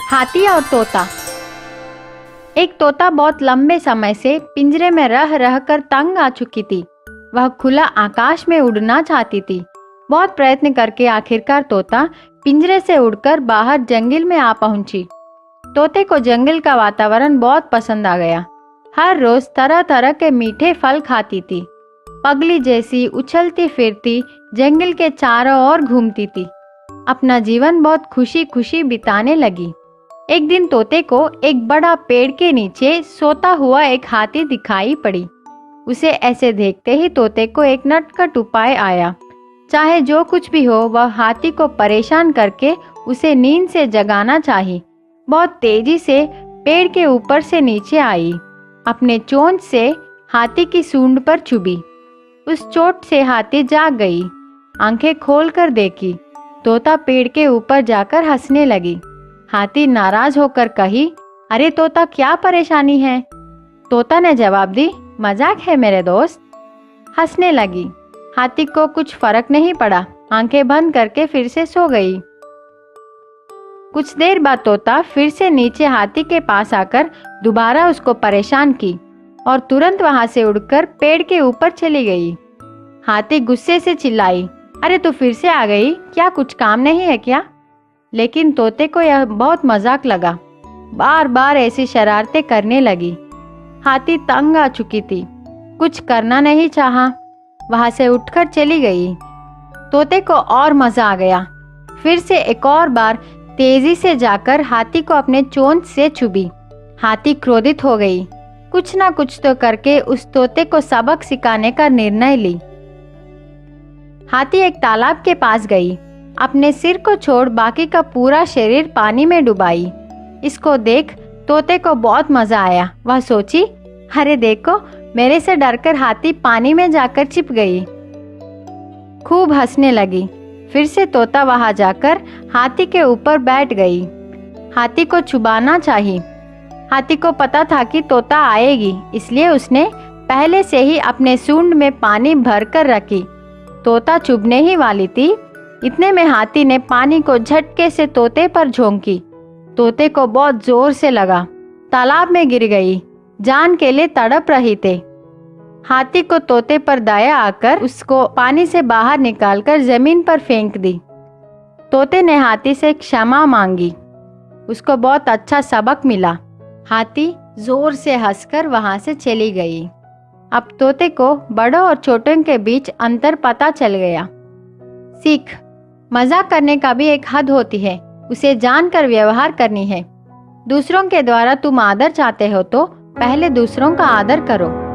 हाथी और तोता। एक तोता बहुत लंबे समय से पिंजरे में रह रह कर तंग आ चुकी थी। वह खुला आकाश में उड़ना चाहती थी। बहुत प्रयत्न करके आखिरकार तोता पिंजरे से उड़कर बाहर जंगल में आ पहुंची। तोते को जंगल का वातावरण बहुत पसंद आ गया। हर रोज तरह तरह के मीठे फल खाती थी। पगली जैसी उछलती फिरती जंगल के चारों ओर घूमती थी। अपना जीवन बहुत खुशी खुशी बिताने लगी। एक दिन तोते को एक बड़ा पेड़ के नीचे सोता हुआ एक हाथी दिखाई पड़ी। उसे ऐसे देखते ही तोते को एक नटखट उपाय आया। चाहे जो कुछ भी हो, वह हाथी को परेशान करके उसे नींद से जगाना चाहिए। बहुत तेजी से पेड़ के ऊपर से नीचे आई। अपने चोंच से हाथी की सूंड पर चुभी। उस चोट से हाथी जाग गई। आंखें खोलकर देखी। तोता पेड़ के ऊपर जाकर हंसने लगी। हाथी नाराज होकर कही, अरे तोता, क्या परेशानी है? तोता ने जवाब दी, मजाक है मेरे दोस्त। हंसने लगी। हाथी को कुछ फर्क नहीं पड़ा। आंखें बंद करके फिर से सो गई। कुछ देर बाद तोता फिर से नीचे हाथी के पास आकर दोबारा उसको परेशान की और तुरंत वहां से उड़कर पेड़ के ऊपर चली गई। हाथी गुस्से से चिल्लाई, अरे तू फिर से आ गई? क्या कुछ काम नहीं है क्या? लेकिन तोते को यह बहुत मजाक लगा। बार बार ऐसी शरारतें करने लगी। हाथी तंग आ चुकी थी। कुछ करना नहीं चाहा। वहां से उठकर चली गई। तोते को और मजा आ गया। फिर से एक और बार तेजी से जाकर हाथी को अपने चोंच से चुभी। हाथी क्रोधित हो गई। कुछ ना कुछ तो करके उस तोते को सबक सिखाने का निर्णय ली। हाथी एक तालाब के पास गई। अपने सिर को छोड़ बाकी का पूरा शरीर पानी में डुबाई। इसको देख तोते को बहुत मजा आया। वह सोची, अरे देखो, मेरे से डरकर हाथी पानी में जाकर छिप गई। खूब हंसने लगी। फिर से तोता वहां जाकर हाथी के ऊपर बैठ गई। हाथी को चुबाना चाहिए। हाथी को पता था कि तोता आएगी, इसलिए उसने पहले से ही अपने सूंड में पानी भरकर रखी। तोता चुभने ही वाली थी। इतने में हाथी ने पानी को झटके से तोते पर झोंकी। तोते को बहुत जोर से लगा। तालाब में गिर गई। जान के लिए तड़प रही थे। हाथी को तोते पर दया आकर उसको पानी से बाहर निकालकर जमीन पर फेंक दी। तोते ने हाथी से क्षमा मांगी। उसको बहुत अच्छा सबक मिला। हाथी जोर से हंसकर वहां से चली गई। अब तोते को बड़ों और छोटों के बीच अंतर पता चल गया। सीख, मजाक करने का भी एक हद होती है। उसे जानकर व्यवहार करनी है। दूसरों के द्वारा तुम आदर चाहते हो तो पहले दूसरों का आदर करो।